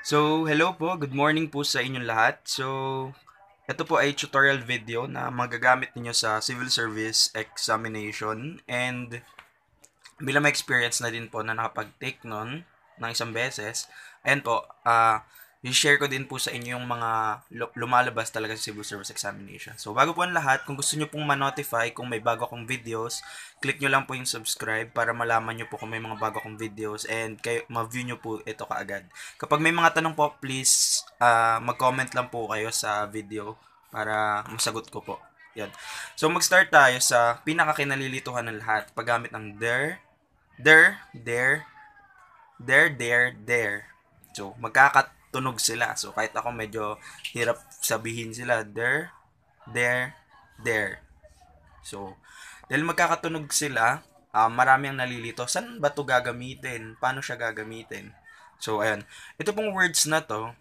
So, hello po, good morning po sa inyong lahat. So, ito po ay tutorial video na magagamit ninyo sa civil service examination and bilang may experience na din po na nakapag-take nun ng isang beses, ayan po, i-share ko din po sa inyo yung mga lumalabas talaga sa civil service examination. So, bago po ang lahat, kung gusto nyo pong ma-notify kung may bago akong videos, click nyo lang po yung subscribe para malaman nyo po kung may mga bago akong videos and kayo, ma-view nyo po ito kaagad. Kapag may mga tanong po, please mag-comment lang po kayo sa video para masagot ko po. Yan. So, mag-start tayo sa pinakakinalilituhan ng lahat. Paggamit ng there, there. So, magkakatunog sila. So, kahit ako medyo hirap sabihin sila. There. So, dahil magkakatunog sila, marami ang nalilito. Saan ba ito gagamitin? Paano siya gagamitin? So, ayan. Ito pong words na to,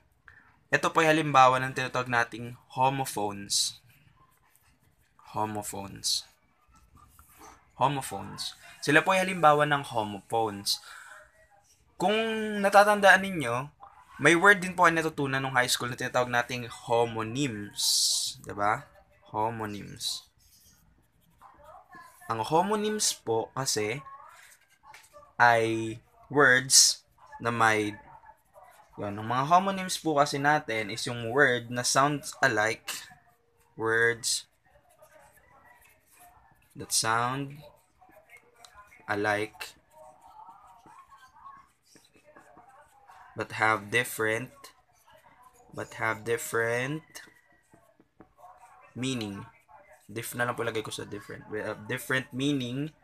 ito po ay halimbawa ng tinatawag nating homophones. Sila po ay halimbawa ng homophones. Kung natatandaan ninyo, may word din po ay natutunan nung high school na tinatawag nating homonyms. Diba? Homonyms. Ang homonyms po kasi ay words na may yun, ang mga homonyms po kasi natin is yung word na sounds alike, words that sound alike but have different meaning. Na lang po lagay ko sa different. We have different meaning,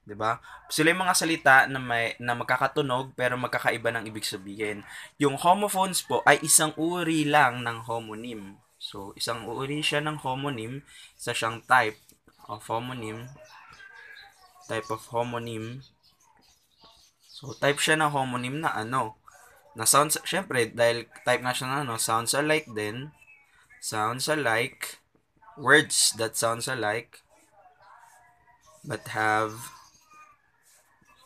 'di ba? Sila yung mga salita na magkakatunog pero magkakaiba ng ibig sabihin. Yung homophones po ay isang uri lang ng homonym. So, isang uri siya ng homonym, isa siyang type of homonym. So, type siya ng homonym na na sounds, syempre, dahil type nga siya na sounds alike din. Sounds alike. Words that sounds alike but have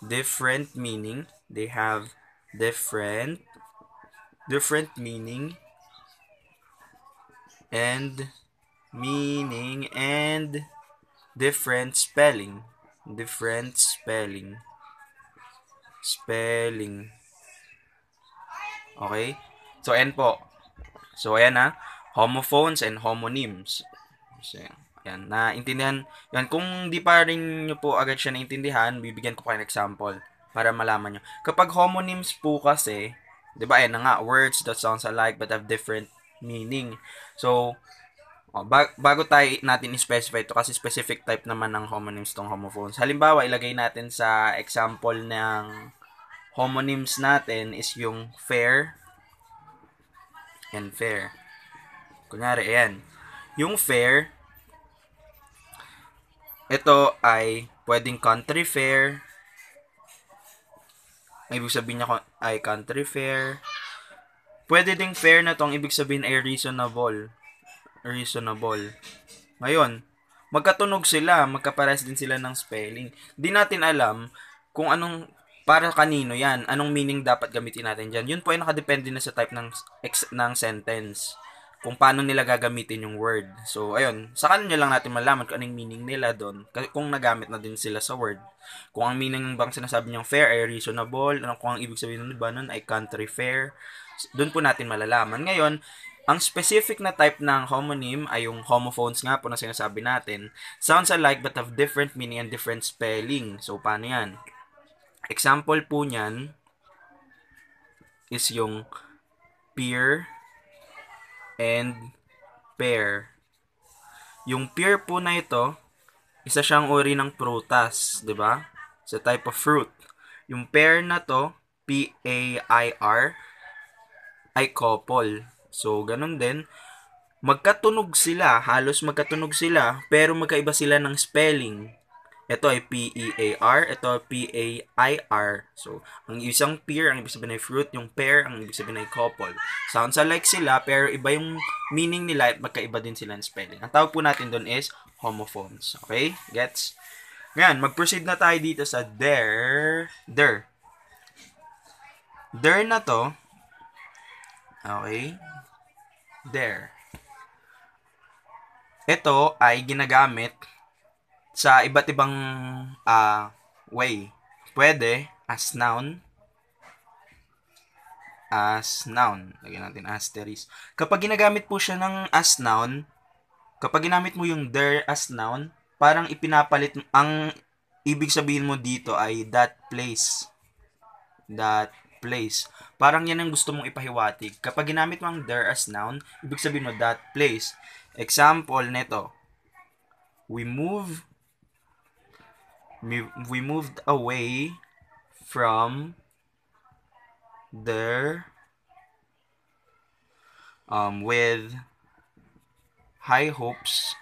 different meaning. They have different meaning and different spelling. Okay? So, ayan po. So, ayan homophones and homonyms. So, ayan. Naintindihan. Yan. Kung di pa rin nyo po agad siya naintindihan, bibigyan ko kayo ng example para malaman nyo. Kapag homonyms po kasi, di ba, ayan na nga, words that sounds alike but have different meaning. So, bago natin i-specify ito kasi specific type naman ng homonyms tong homophones. Halimbawa, ilagay natin sa example ng homonyms natin is yung fair and fair. Kunyari, ayan. Yung fair, ito ay pwedeng country fair. Ang ibig sabihin niya ay country fair. Pwede ding fair na tong ibig sabihin ay reasonable. Ngayon, magkatunog sila, magkapares din sila ng spelling. Di natin alam kung anong, para kanino yan, anong meaning dapat gamitin natin dyan. Yun po ay nakadepende na sa type ng sentence. Kung paano nila gagamitin yung word. So, ayun, sa kanila lang natin malaman kung anong meaning nila doon. Kung nagamit na din sila sa word. Kung ang meaning bang sinasabi niyang fair ay reasonable, kung ang ibig sabihin nun ay country fair, doon po natin malalaman. Ngayon, ang specific na type ng homonym ay yung homophones nga po na sinasabi natin. Sounds alike but have different meaning and different spelling. So, paano yan? Example po niyan is yung pear and pear. Yung pear po na ito, isa siyang uri ng prutas, 'di ba? It's a type of fruit. Yung pear na to, P-A-I-R, ay couple. So, ganun din. Magkatunog sila, halos magkatunog sila, pero magkaiba sila ng spelling. Ito ay P-E-A-R, ito ay P-A-I-R. So, ang isang pear, ang ibig sabihin ay fruit, yung pear, ang ibig sabihin ay couple. Sounds alike sila, pero iba yung meaning nila at magkaiba din sila ng spelling. Ang tawag po natin doon is homophones. Okay? Gets? Ngayon, mag-proceed na tayo dito sa there. There na to, Okay? There. Ito ay ginagamit sa iba't ibang way. Pwede as noun, lagyan natin asterisk. Kapag ginagamit po siya ng as noun, kapag ginamit mo yung there as noun, parang ipinapalit, ang ibig sabihin mo dito ay that place. That place. Parang yan ang gusto mong ipahiwatig. Kapag ginamit mo ang there as noun, ibig sabihin mo that place. Example nito, we moved away from there with high hopes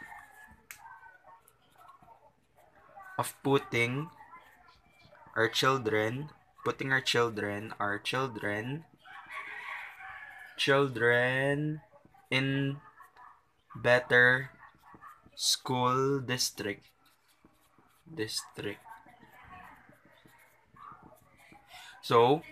of putting our children in better school district. So,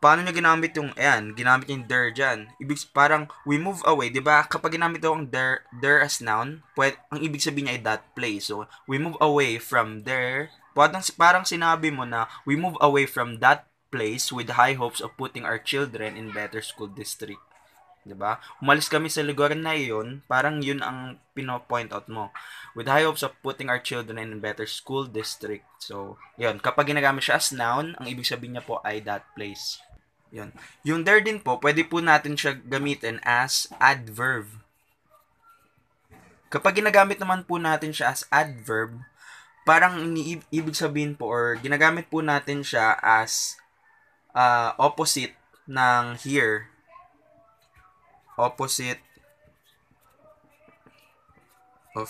paano niya ginamit yung, ginamit yung there dyan. Parang, we move away, di ba? Kapag ginamit daw ang there as noun, ang ibig sabihin niya ay that place. So, we move away from there. Parang sinabi mo na, we move away from that place with high hopes of putting our children in better school district. Diba? Umalis kami sa lugar na iyon, parang yun ang pino-point out mo. With high hopes of putting our children in a better school district. So, yun. Kapag ginagamit siya as noun, ang ibig sabihin niya po ay that place. Yun. Yung there din po, pwede po natin siya gamitin as adverb. Kapag ginagamit naman po natin siya as adverb, parang ibig sabihin po, or ginagamit po natin siya as opposite ng here. Opposite of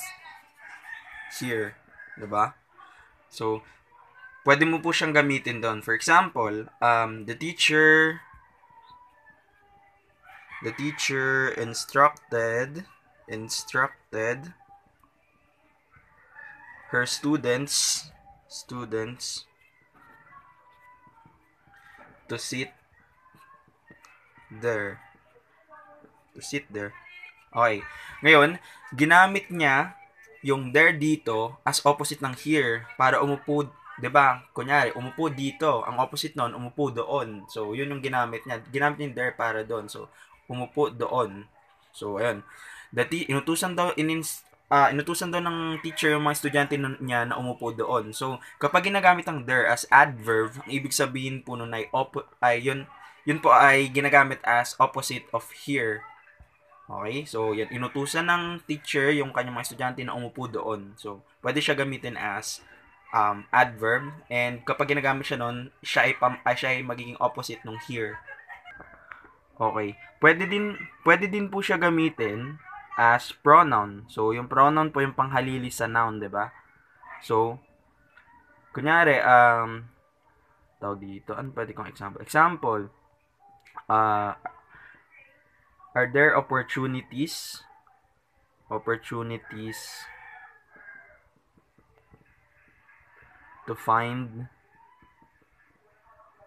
here, 'di ba? So, pwede mo po siyang gamitin doon. For example, the teacher instructed her students to sit there. Okay. Ngayon, ginamit niya yung there dito as opposite ng here para umupo, 'di ba? Kunyari, umupo dito, ang opposite noon umupo doon. So, 'yun yung ginamit niya. Ginamit niya there para doon. So, umupo doon. So, ayun. Inutusan daw ng teacher yung mga estudyante niya na umupo doon. So, kapag ginagamit ang there as adverb, ang ibig sabihin po nun ay yun po ay ginagamit as opposite of here. Okay? So, yan. Inutusan ng teacher yung kanyang mga estudyante na umupo doon. So, pwede siya gamitin as adverb. And kapag ginagamit siya nun, siya ay magiging opposite nung here. Okay. Pwede din po siya gamitin as pronoun. So, yung pronoun po yung panghalili sa noun, 'di ba? So, kunyari, tawag dito, ano pwede kong example? Example, are there opportunities to find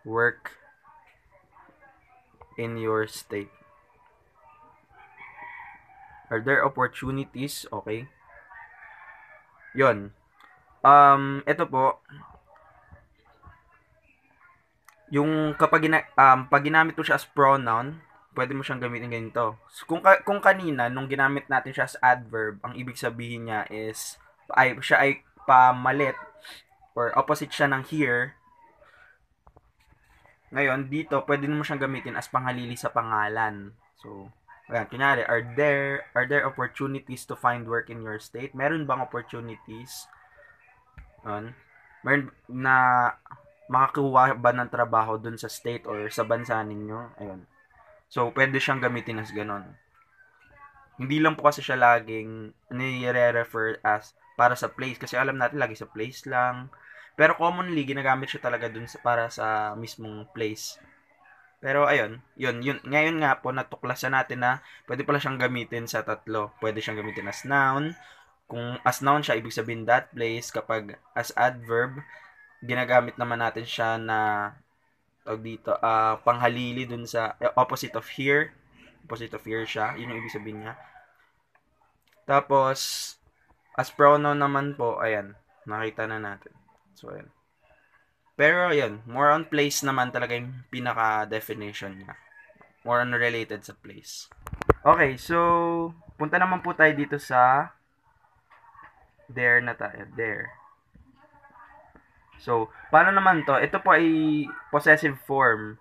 work in your state? Are there opportunities? Okay. Yon. Ito po, yung pag ginamit mo siya as pronoun, pwede mo siyang gamitin ganito. So, kung kanina, nung ginamit natin siya as adverb, ang ibig sabihin niya is, siya ay pamalit, or opposite siya ng here. Ngayon, dito, pwede mo siyang gamitin as panghalili sa pangalan. So, ayan, kunyari, are there opportunities to find work in your state? Meron bang opportunities? Meron na makakuha ba ng trabaho dun sa state or sa bansa ninyo? Ayun. So, pwede siyang gamitin as ganon. Hindi lang po kasi siya laging nire-refer as para sa place. Kasi alam natin, lagi sa place lang. Pero commonly, ginagamit siya talaga dun para sa mismong place. Pero ayun, yun. Ngayon nga po, natuklasan natin na pwede pala siyang gamitin sa tatlo. Pwede siyang gamitin as noun. Kung as noun siya, ibig sabihin that place. Kapag as adverb, ginagamit naman natin siya na tawag dito, panghalili dun sa opposite of here. opposite of here siya. Yun yung ibig sabihin niya. Tapos, as pronoun naman po, ayan, nakita na natin. So, ayan. Pero, ayan, more on place naman talaga yung pinaka-definition niya. More on related sa place. Okay, so, punta naman po tayo dito sa there na tayo. There. So, paano naman to? Ito po ay possessive form.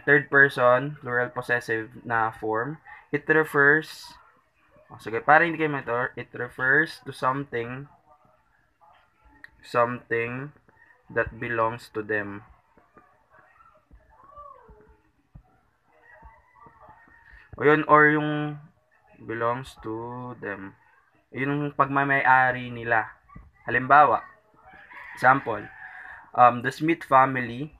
Third person, plural possessive na form. It refers, sige, para hindi kayo mator, it refers to something that belongs to them. O yun, or yung belongs to them. Yun yung pagmamayari nila. Halimbawa, example, the Smith family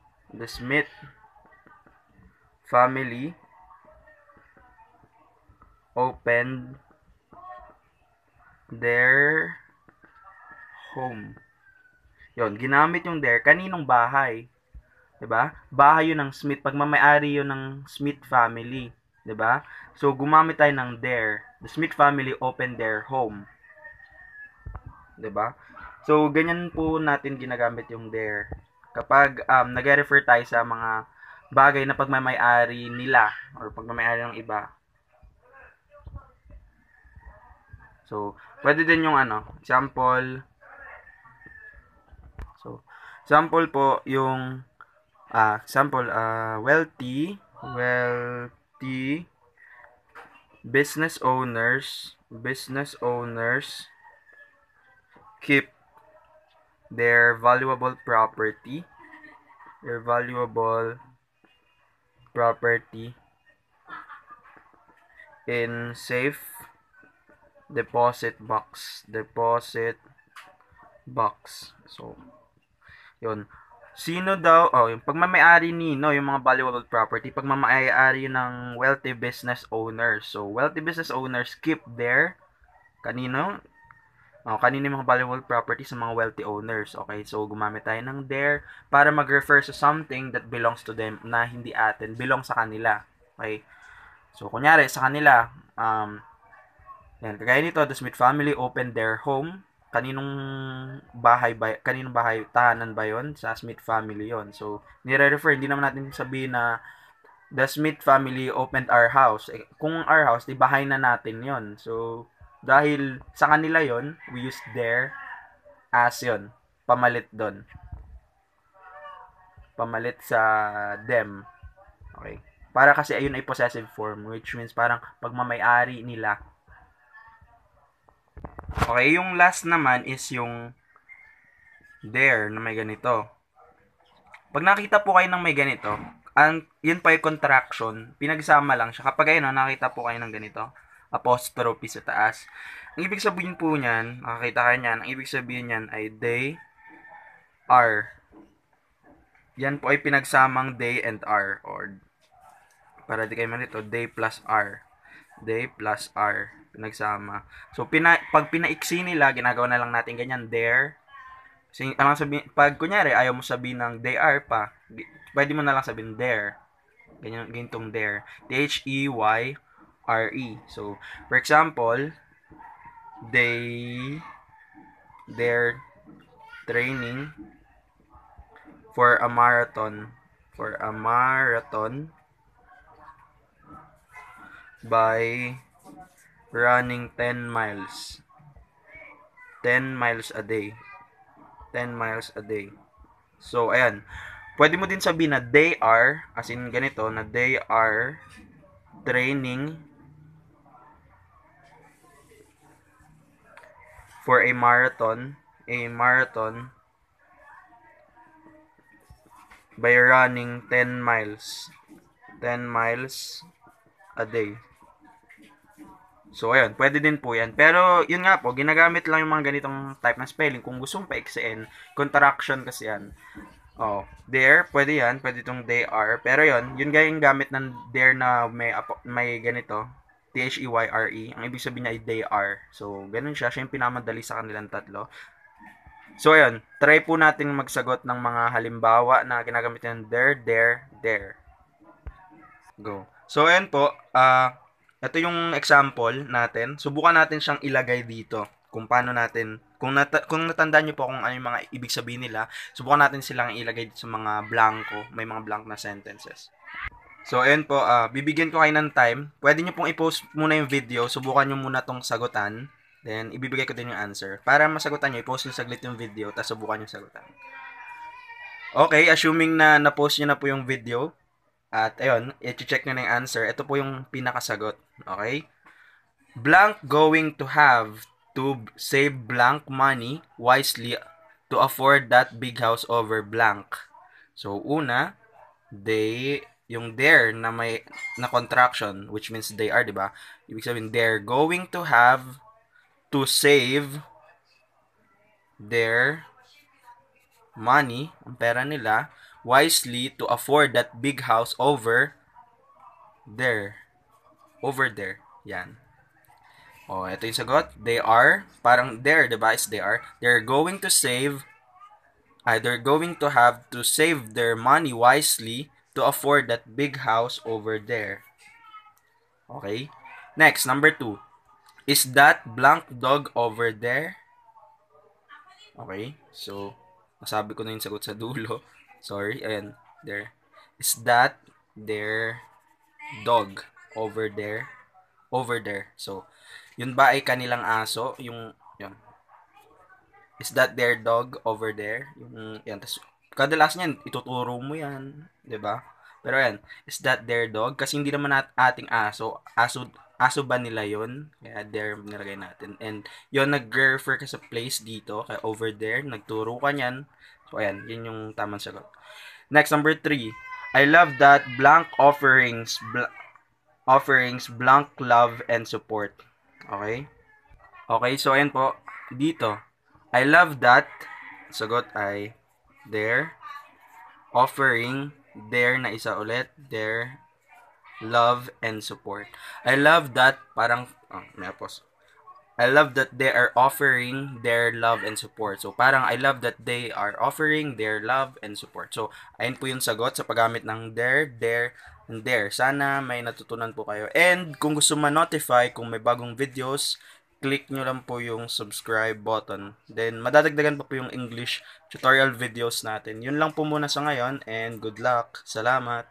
opened their home. Yun, ginamit yung their. Kaninong bahay? 'Di ba? Bahay yun ng Smith. Pagmamayari yun ng Smith family. 'Di ba? So, gumamit tayo ng their. The Smith family opened their home. 'Di ba? So, ganyan po natin ginagamit yung their. Kapag nag-refer tayo sa mga bagay na pagmamayari nila or pagmamayari ng iba. So, pwede din yung example. So, example po yung wealthy business owners keep their valuable property in safe deposit box. So, yun. Sino daw, yung pagmamayari nino, yung mga valuable property, pagmamayari ng wealthy business owners. So, wealthy business owners keep their, kanino yung mga valuable property sa mga wealthy owners. Okay, so gumamit tayo ng their para mag-refer sa something that belongs to them na hindi atin, belong sa kanila. Okay, so kunyari sa kanila, yan, kagaya nito, the Smith family opened their home. Kaninong bahay, tahanan ba yon? Sa Smith family yon. So, nire-refer, hindi naman natin sabihin na the Smith family opened our house. Kung our house, di bahay na natin yon. So, dahil sa kanila yon, we use their as yon. Pamalit doon. Pamalit sa them. Okay. Para kasi ayun ay possessive form, which means parang pagmamayari nila. Okay, yung last naman is yung there na may ganito. Pag nakita po kayo ng may ganito, yun pa yung contraction, pinagsama lang siya. Kapag ayun, nakita po kayo ng ganito, apostrophe sa taas. Ang ibig sabihin po niyan, makakita kayo niyan, ang ibig sabihin niyan ay they are. Yan po ay pinagsamang they and are, or para di kayo malito, they plus are. They plus are. Pinagsama. So, pag pinaiksi nila, ginagawa na lang natin ganyan, there. Kasi, pag kunyari, ayaw mo sabihin ng they are pa, pwede mo na lang sabihin there. Ganyan, gintong there. Theyre. So, for example, they're training for a marathon. By running 10 miles. 10 miles a day. 10 miles a day. So, ayan. Pwede mo din sabihin na they are, as in ganito, na they are training for a marathon by running 10 miles. 10 miles a day. So, ayun, pwede din po yan. Pero, yun nga po, ginagamit lang yung mga ganitong type ng spelling. Kung gusto mong pa-XN, contraction kasi yan. There, pwede yan. Pwede itong they are. Pero yun yung gamit ng there na may ganito. Theyre. Ang ibig sabihin niya ay they are. So, ganun siya. Siya yung pinamadali sa kanilang tatlo. So, ayun. Try po natin magsagot ng mga halimbawa na ginagamit ng there. Go. So, ayan po. Ito yung example natin. Subukan natin siyang ilagay dito. Kung paano natin, kung natandaan nyo po kung ano yung mga ibig sabihin nila, subukan natin silang ilagay sa mga blanco. May mga blank na sentences. So, ayan po. Bibigyan ko kayo ng time. Pwede nyo pong i-post muna yung video. Subukan nyo muna tong sagutan. Then, ibibigay ko din yung answer. Para masagutan nyo, i-post nyo saglit yung video, tapos subukan nyo sagutan. Okay, assuming na na-post nyo na po yung video, at ayun, i-check nyo na yung answer. Ito po yung pinakasagot. Okay? Blank going to have to save blank money wisely to afford that big house over blank. So, una, yung there na may na contraction, which means they are, di ba? Ibig sabihin, they're going to have to save their money, ang pera nila, wisely to afford that big house over there. Over there. Yan. Oh, ito yung sagot. They are, parang there, diba? Is they are. They're going to save, they're going to have to save their money wisely to afford that big house over there. Okay? Next, number 2. Is that blank dog over there? Okay? So, nasabi ko na yung sagot sa dulo. Sorry. Ayan. There. Is that their dog over there? Over there. So, yun ba ay kanilang aso? Yun. Is that their dog over there? Yan. Tas, kadalasan yan, ituturo mo yan. 'Di ba? Pero yan, is that their dog? Kasi hindi naman ating aso. Aso ba nila yun? Kaya there nilagay natin. And yun, nag-refer ka sa place dito. Kaya over there, nagturo ka niyan. So, ayan, yun yung tamang sagot. Next, number 3. I love that blank offerings blank love and support. Okay? Okay, so ayan po. Dito, I love that. Sagot ay their offering their na isa ulit. Their love and support. I love that parang may pause. I love that they are offering their love and support. So, parang I love that they are offering their love and support. So, ayun po yung sagot sa paggamit ng there, and there. Sana may natutunan po kayo. And, kung gusto ma-notify kung may bagong videos, click nyo lang po yung subscribe button. Then, madadagdagan pa po yung English tutorial videos natin. Yun lang po muna sa ngayon, and good luck. Salamat!